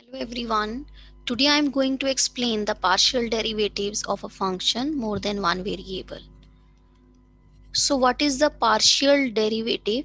Hello everyone. Today I am going to explain the partial derivatives of a function more than one variable. So what is the partial derivative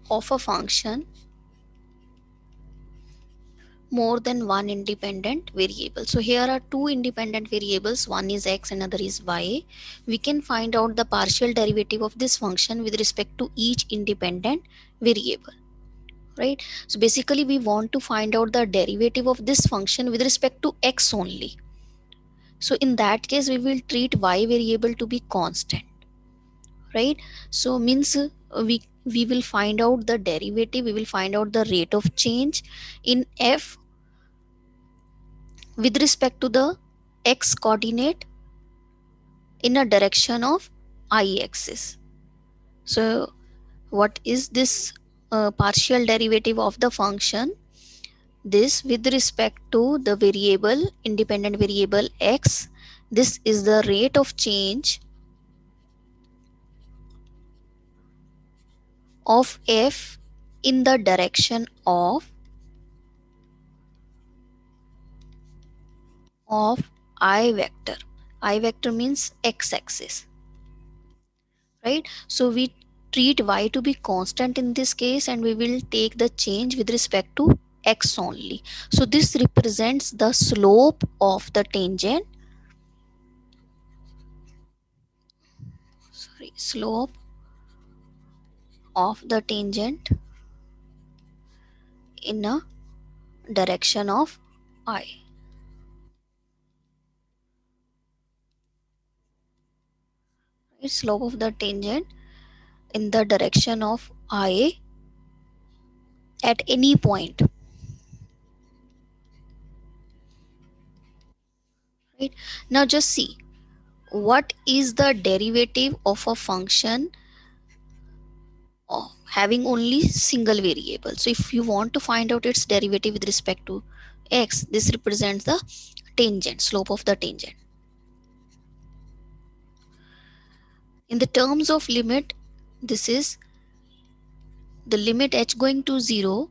of a function more than one independent variable? So here are two independent variables, one is x, another is y. We can find out the partial derivative of this function with respect to each independent variable. Right? So basically we want to find out the derivative of this function with respect to x only. So in that case we will treat y variable to be constant, right? So means we will find out the derivative, we will find out the rate of change in f with respect to the x coordinate in a direction of I axis. So what is this partial derivative of the function? This with respect to the variable, independent variable x, this is the rate of change of f in the direction of I vector. I vector means x axis, right? So we treat y to be constant in this case and we will take the change with respect to x only. So this represents the slope of the tangent, slope of the tangent in a direction of I. Right? Slope of the tangent in the direction of I at any point. Right? Now just see what is the derivative of a function having only single variable. So if you want to find out its derivative with respect to x, this represents the tangent, slope of the tangent. In the terms of limit, this is the limit h going to 0,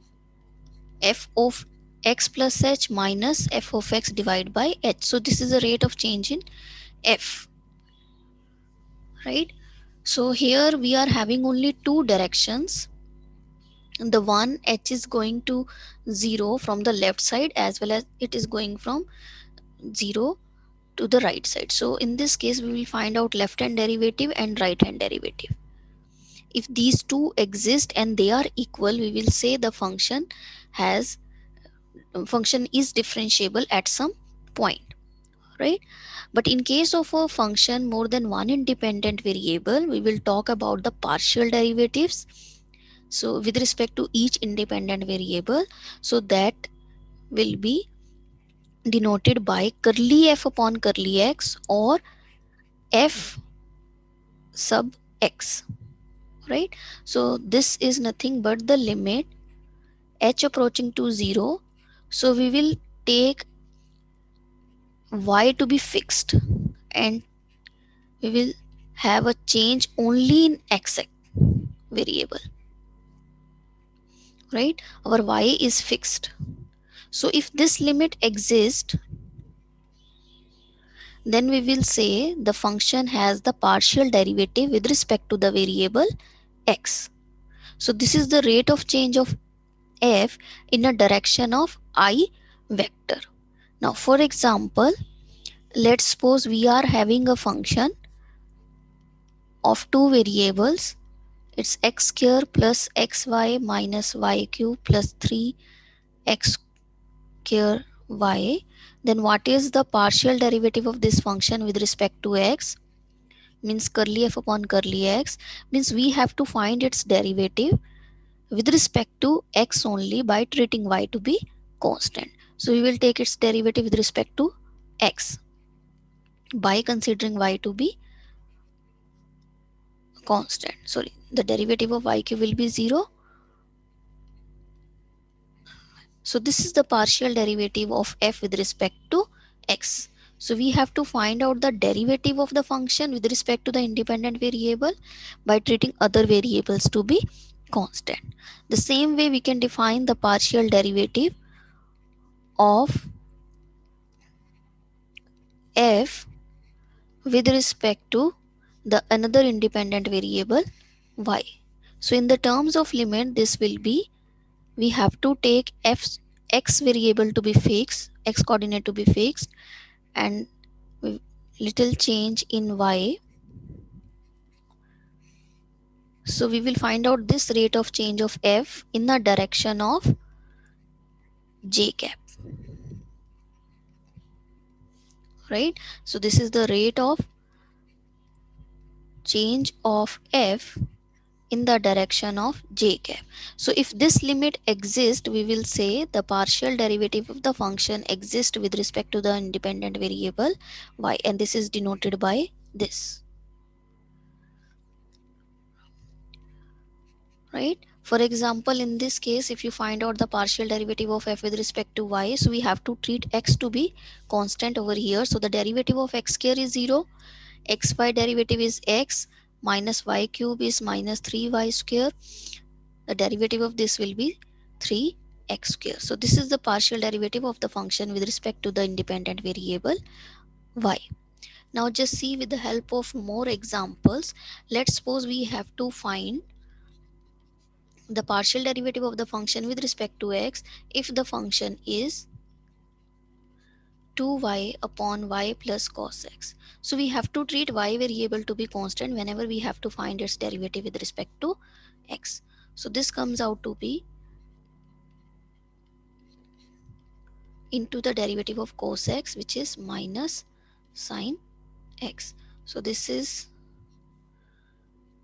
f of x plus h minus f of x divided by h. So this is the rate of change in f, right? So here we are having only two directions. The one h is going to 0 from the left side as well as it is going from 0 to the right side. So in this case we will find out left hand derivative and right hand derivative. If these two exist and they are equal, we will say the function is differentiable at some point, right? But in case of a function more than one independent variable, we will talk about the partial derivatives. So with respect to each independent variable, so that will be denoted by curly f upon curly x or f sub x, right? So this is nothing but the limit h approaching to 0. So we will take y to be fixed and we will have a change only in x variable, right? Our y is fixed. So if this limit exists, then we will say the function has the partial derivative with respect to the variable x. So this is the rate of change of f in a direction of I vector. Now for example, let's suppose we are having a function of two variables. It's x square plus xy minus y cube plus 3x square y. Then what is the partial derivative of this function with respect to x? Means curly f upon curly x, means we have to find its derivative with respect to x only by treating y to be constant. So we will take its derivative with respect to x by considering y to be constant. Sorry, the derivative of y cube will be 0. So this is the partial derivative of f with respect to x. So we have to find out the derivative of the function with respect to the independent variable by treating other variables to be constant. The same way we can define the partial derivative of f with respect to the another independent variable y. So in the terms of limit, this will be, we have to take x variable to be fixed, x coordinate to be fixed, and little change in y. So we will find out this rate of change of f in the direction of j cap, right? So this is the rate of change of f in the direction of j cap. So if this limit exists, we will say the partial derivative of the function exists with respect to the independent variable y, and this is denoted by this, right? For example, in this case, if you find out the partial derivative of f with respect to y, so we have to treat x to be constant over here. So the derivative of x square is 0, xy derivative is x, minus y cube is minus 3y square. The derivative of this will be 3x square. So this is the partial derivative of the function with respect to the independent variable y. Now just see, with the help of more examples, let's suppose we have to find the partial derivative of the function with respect to x if the function is 2y upon y plus cos x. So we have to treat y variable to be constant whenever we have to find its derivative with respect to x. So this comes out to be into the derivative of cos x, which is minus sine x. So this is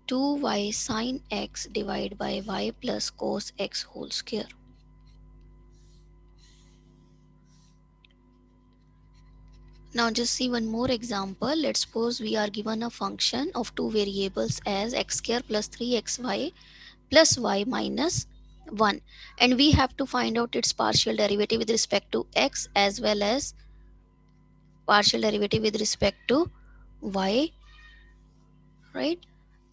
2y sine x divided by y plus cos x whole square. Now just see one more example. Let's suppose we are given a function of two variables as x square plus 3xy plus y minus 1, and we have to find out its partial derivative with respect to x as well as partial derivative with respect to y, right,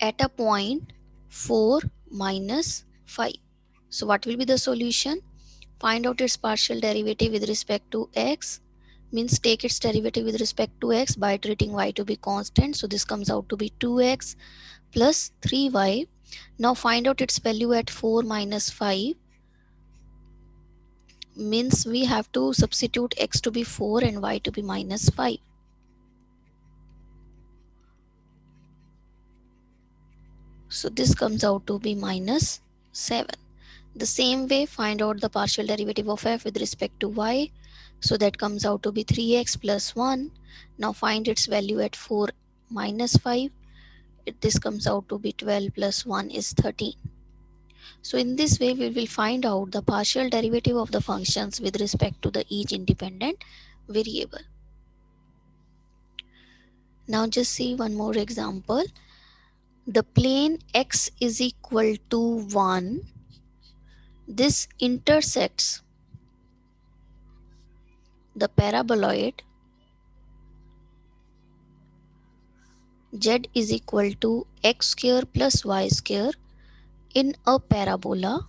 at a point 4 minus 5. So what will be the solution? Find out its partial derivative with respect to x, means take its derivative with respect to x by treating y to be constant. So this comes out to be 2x plus 3y. Now find out its value at 4 minus 5, means we have to substitute x to be 4 and y to be minus 5. So this comes out to be minus 7. The same way, find out the partial derivative of f with respect to y. So that comes out to be 3x plus 1. Now find its value at 4 minus 5. This comes out to be 12 plus 1 is 13. So in this way, we will find out the partial derivative of the functions with respect to the each independent variable. Now just see one more example. The plane x is equal to 1. This intersects the paraboloid z is equal to x square plus y square in a parabola.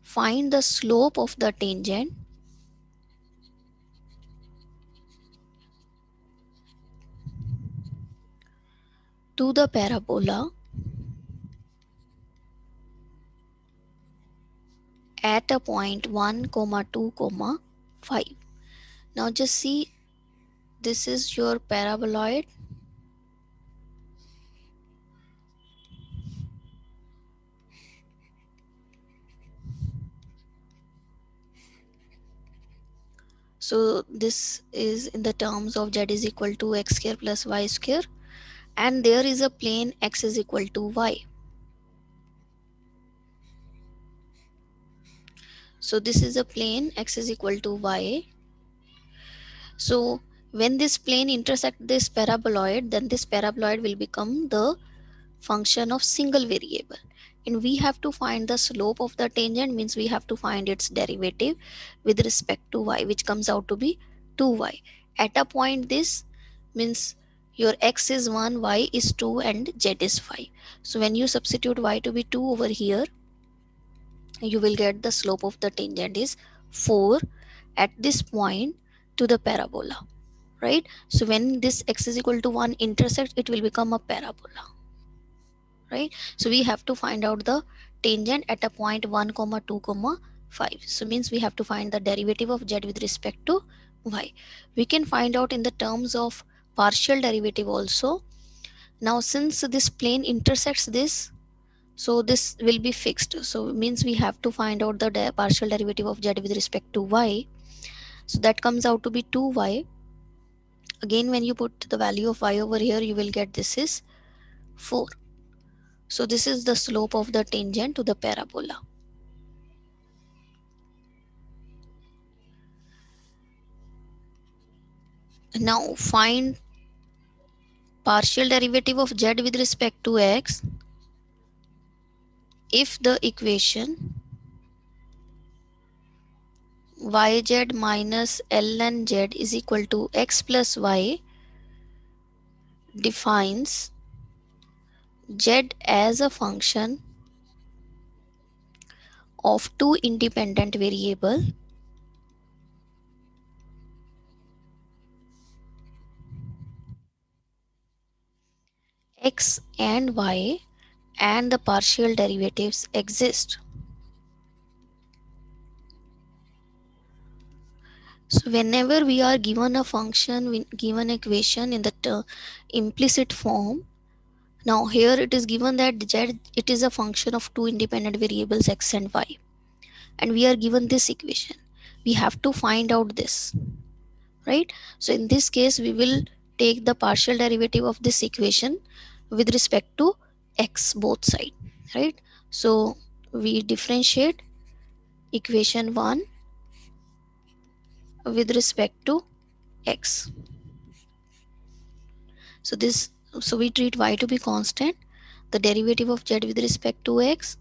Find the slope of the tangent to the parabola at a point 1, 2, 5. Now just see, this is your paraboloid. So this is in the terms of z is equal to x square plus y square, and there is a plane x is equal to y. So this is a plane x is equal to y. So when this plane intersect this paraboloid, then this paraboloid will become the function of single variable, and we have to find the slope of the tangent, means we have to find its derivative with respect to y, which comes out to be 2y at a point. This means your x is 1, y is 2, and z is 5. So when you substitute y to be 2 over here, you will get the slope of the tangent is 4 at this point to the parabola, right? So when this x is equal to 1 intersects, it will become a parabola, right? So we have to find out the tangent at a point 1 comma 2 comma 5. So means we have to find the derivative of z with respect to y. We can find out in the terms of partial derivative also. Now since this plane intersects this, so this will be fixed, so means we have to find out the partial derivative of z with respect to y. So that comes out to be 2y. Again, when you put the value of y over here, you will get this is 4. So this is the slope of the tangent to the parabola. Now find partial derivative of z with respect to x if the equation yz minus ln z is equal to x plus y defines z as a function of two independent variable x and y, and the partial derivatives exist. So whenever we are given a function, given equation in the implicit form, now here it is given that z, it is a function of two independent variables x and y, and we are given this equation. We have to find out this, right? So in this case, we will take the partial derivative of this equation with respect to x both side, right? So we differentiate equation 1 with respect to x. So this, so we treat y to be constant, the derivative of z with respect to x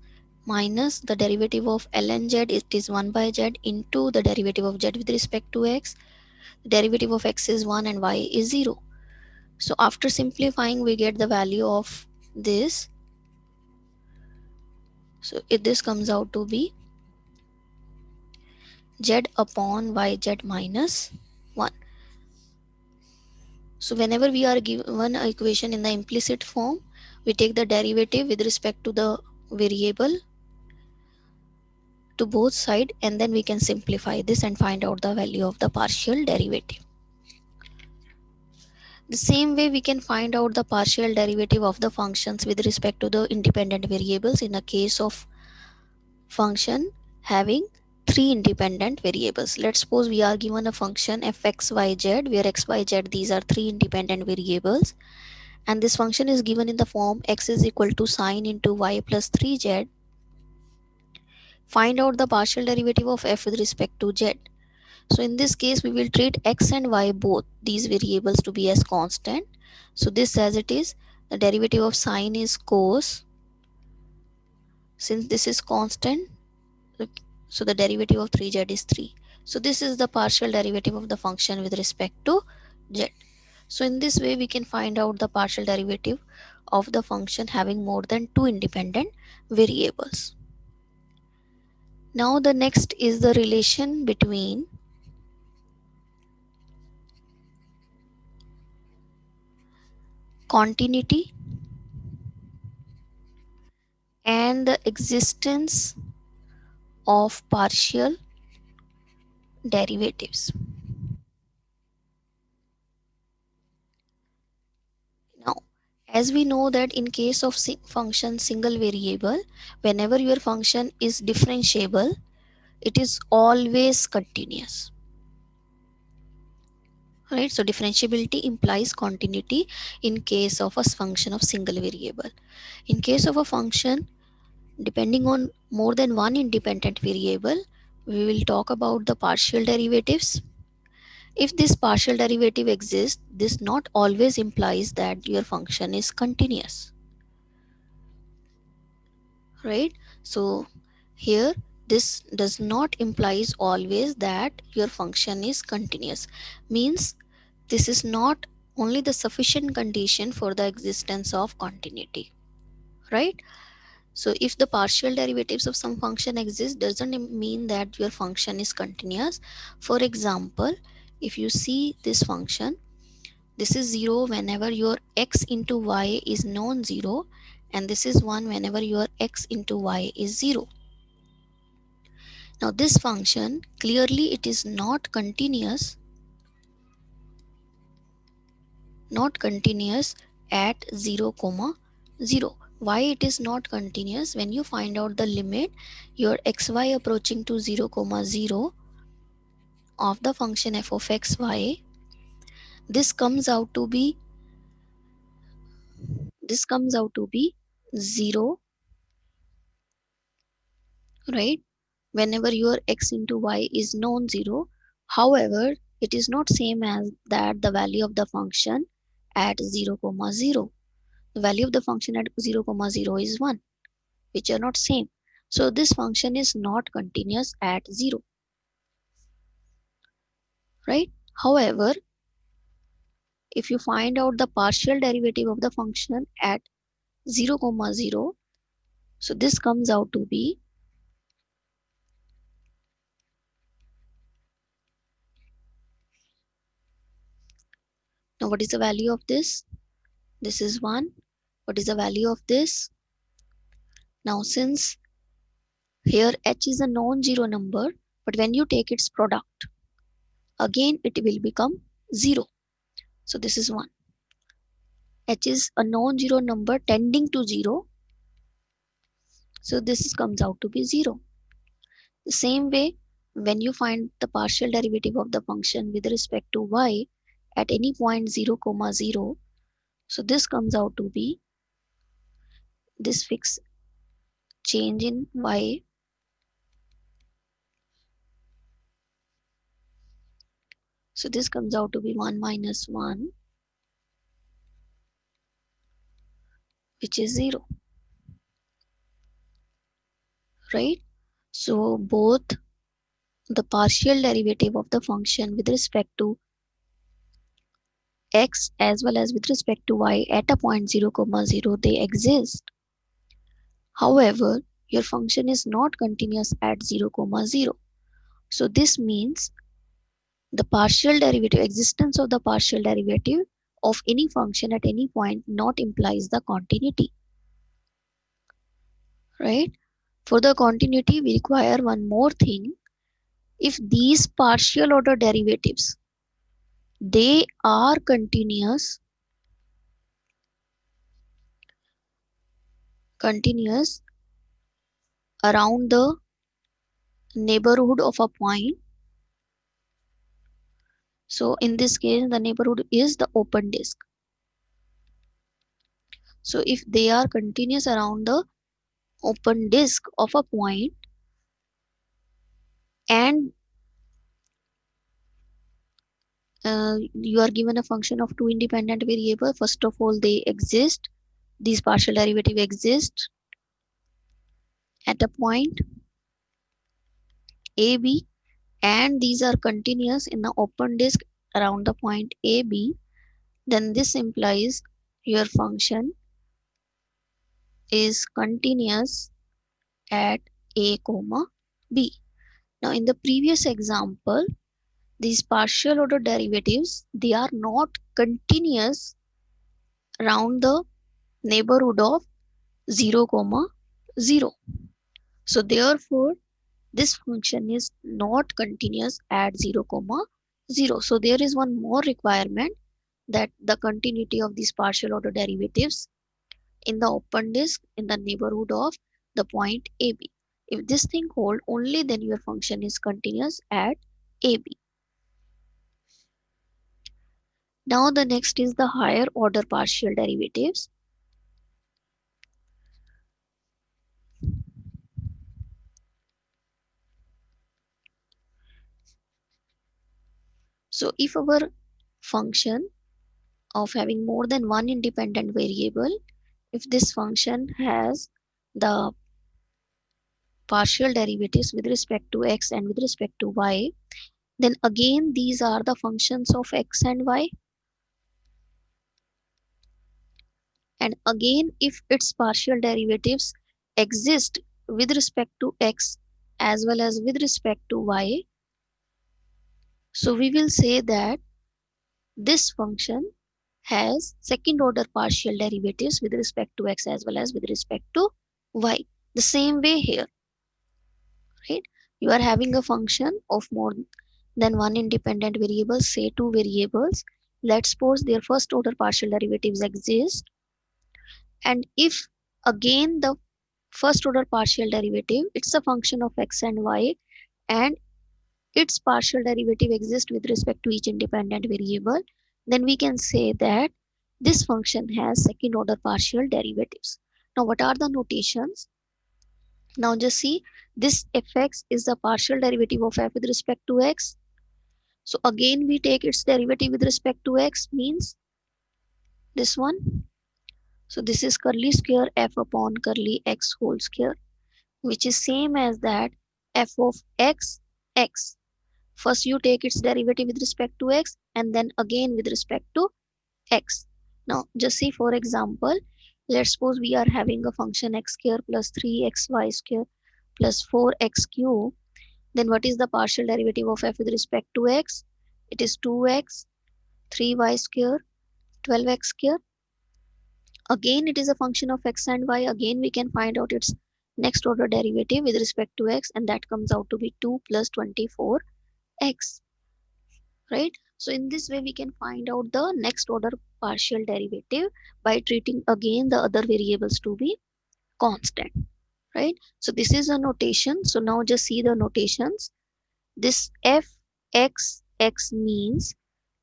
minus the derivative of ln z, it is 1 by z, into the derivative of z with respect to x. The derivative of x is 1 and y is 0. So after simplifying, we get the value of this. So if this comes out to be z upon yz minus 1. So whenever we are given an equation in the implicit form, we take the derivative with respect to the variable to both sides, and then we can simplify this and find out the value of the partial derivative. The same way we can find out the partial derivative of the functions with respect to the independent variables in a case of function having three independent variables. Let's suppose we are given a function f(x,y,z) where x, y, z, these are three independent variables, and this function is given in the form x is equal to sine into y plus 3z. Find out the partial derivative of f with respect to z. So in this case, we will treat x and y both these variables to be as constant. So this as it is, the derivative of sine is cos. Since this is constant, so the derivative of 3z is 3. So this is the partial derivative of the function with respect to z. So in this way, we can find out the partial derivative of the function having more than two independent variables. Now the next is the relation between continuity and the existence of partial derivatives. Now, as we know that in case of function single variable, whenever your function is differentiable, it is always continuous. Right? So differentiability implies continuity in case of a function of single variable. In case of a function depending on more than one independent variable, we will talk about the partial derivatives. If this partial derivative exists, this not always implies that your function is continuous, right? So here this does not implies always that your function is continuous. Means this is not only the sufficient condition for the existence of continuity, right? So if the partial derivatives of some function exist, doesn't mean that your function is continuous. For example, if you see this function, this is 0 whenever your x into y is non-zero, and this is 1 whenever your x into y is 0. Now this function, clearly it is not continuous, at 0 comma 0. Why it is not continuous? When you find out the limit your xy approaching to 0 comma 0 of the function f of xy, this comes out to be 0, right? Whenever your x into y is non-zero. However, it is not same as that the value of the function at 0 comma 0. The value of the function at 0 comma 0 is 1, which are not same. So this function is not continuous at 0, right? However, if you find out the partial derivative of the function at 0 comma 0, so this comes out to be, now what is the value of this? This is 1. What is the value of this? Now since here h is a non-zero number, but when you take its product, again it will become 0. So this is 1. H is a non-zero number tending to 0. So this comes out to be 0. The same way, when you find the partial derivative of the function with respect to y at any point 0 comma 0, so this comes out to be this fixed change in y. So this comes out to be 1 minus 1, which is 0, right? So both the partial derivative of the function with respect to x as well as with respect to y at a point 0 comma 0, they exist. However, your function is not continuous at 0 comma 0. So this means the partial derivative, existence of the partial derivative of any function at any point not implies the continuity, right? For the continuity, we require one more thing. If these partial order derivatives, they are continuous around the neighborhood of a point. So in this case, the neighborhood is the open disk. So if they are continuous around the open disk of a point, and you are given a function of two independent variables, first of all, they exist. These partial derivative exist at a point AB, and these are continuous in the open disk around the point AB, then this implies your function is continuous at A comma B. Now in the previous example, these partial order derivatives, they are not continuous around the neighborhood of 0 comma 0. So therefore this function is not continuous at 0 comma 0. So there is one more requirement, that the continuity of these partial order derivatives in the open disk in the neighborhood of the point AB. If this thing hold, only then your function is continuous at AB. Now the next is the higher order partial derivatives. So if our function of having more than one independent variable, if this function has the partial derivatives with respect to x and with respect to y, then again these are the functions of x and y. And again, if its partial derivatives exist with respect to x as well as with respect to y, so we will say that this function has second order partial derivatives with respect to x as well as with respect to y. The same way here, right? You are having a function of more than one independent variable, say two variables. Let's suppose their first order partial derivatives exist, and if again the first order partial derivative, it's a function of x and y, and its partial derivative exists with respect to each independent variable, then we can say that this function has second order partial derivatives. Now what are the notations? Now just see, this fx is the partial derivative of f with respect to x. So again we take its derivative with respect to x, means this one. So this is curly square f upon curly x whole square, which is same as that f of x, x. First you take its derivative with respect to x and then again with respect to x. Now just see, for example, let's suppose we are having a function x square plus 3xy square plus 4x cube. Then what is the partial derivative of f with respect to x? It is 2x, 3y square, 12x square. Again it is a function of x and y. Again we can find out its next order derivative with respect to x, and that comes out to be 2 plus 24x, right? So in this way we can find out the next order partial derivative by treating again the other variables to be constant, right? So this is a notation. So now just see the notations. This f x x means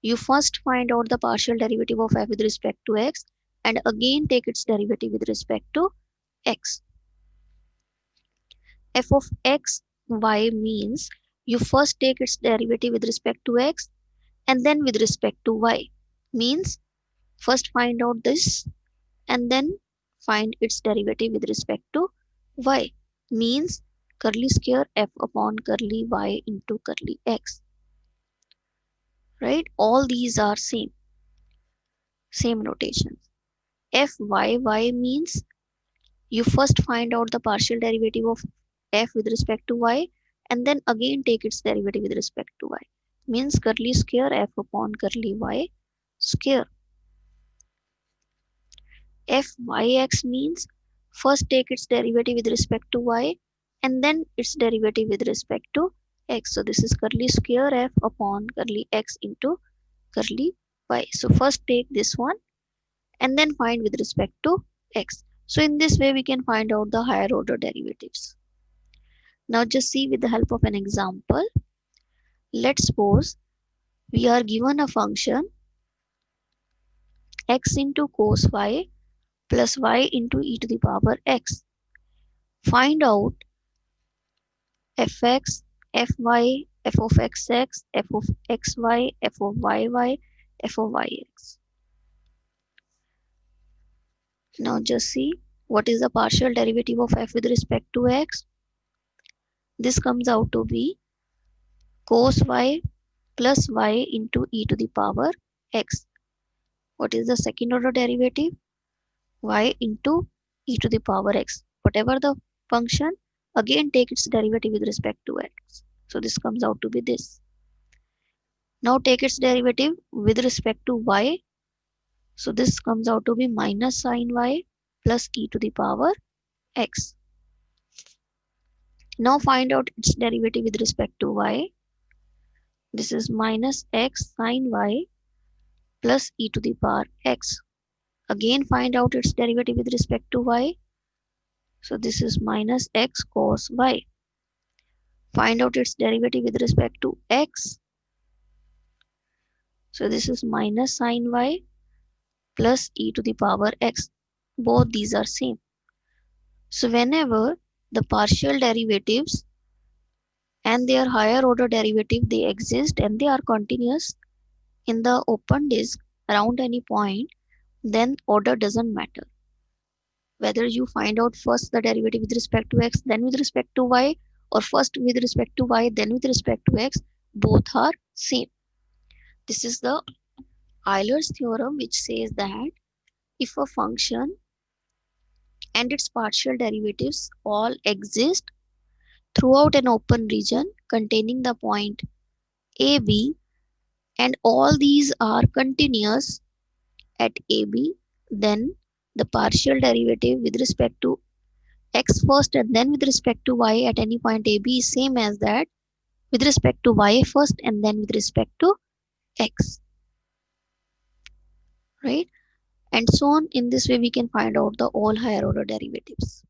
you first find out the partial derivative of f with respect to x and again take its derivative with respect to x. F of x y means you first take its derivative with respect to x and then with respect to y, means first find out this and then find its derivative with respect to y, means curly square f upon curly y into curly x, right? All these are same notations. F y y means you first find out the partial derivative of f with respect to y and then again take its derivative with respect to y, means curly square f upon curly y square. Fyx means first take its derivative with respect to y and then its derivative with respect to x. So this is curly square f upon curly x into curly y. So first take this one and then find with respect to x. So in this way we can find out the higher order derivatives. Now just see with the help of an example. Let's suppose we are given a function x into cos y plus y into e to the power x. Find out fx, fy, f of xx, f of xy, f of yy, f of yx. Now just see, what is the partial derivative of f with respect to x? This comes out to be cos y plus y into e to the power x. What is the second order derivative? Y into e to the power x. Whatever the function, again take its derivative with respect to x. So this comes out to be this. Now take its derivative with respect to y. So this comes out to be minus sine y plus e to the power x. Now find out its derivative with respect to y. This is minus x sine y plus e to the power x. Again find out its derivative with respect to y. So this is minus x cos y. Find out its derivative with respect to x. So this is minus sine y plus e to the power x. Both these are same. So whenever the partial derivatives and their higher order derivative they exist and they are continuous in the open disk around any point, then order doesn't matter. Whether you find out first the derivative with respect to x, then with respect to y, or first with respect to y, then with respect to x, both are same. This is the Euler's theorem, which says that if a function and its partial derivatives all exist throughout an open region containing the point AB, and all these are continuous at AB, then the partial derivative with respect to x first and then with respect to y at any point AB is same as that with respect to y first and then with respect to x, right? And so on. In this way we can find out the all higher order derivatives.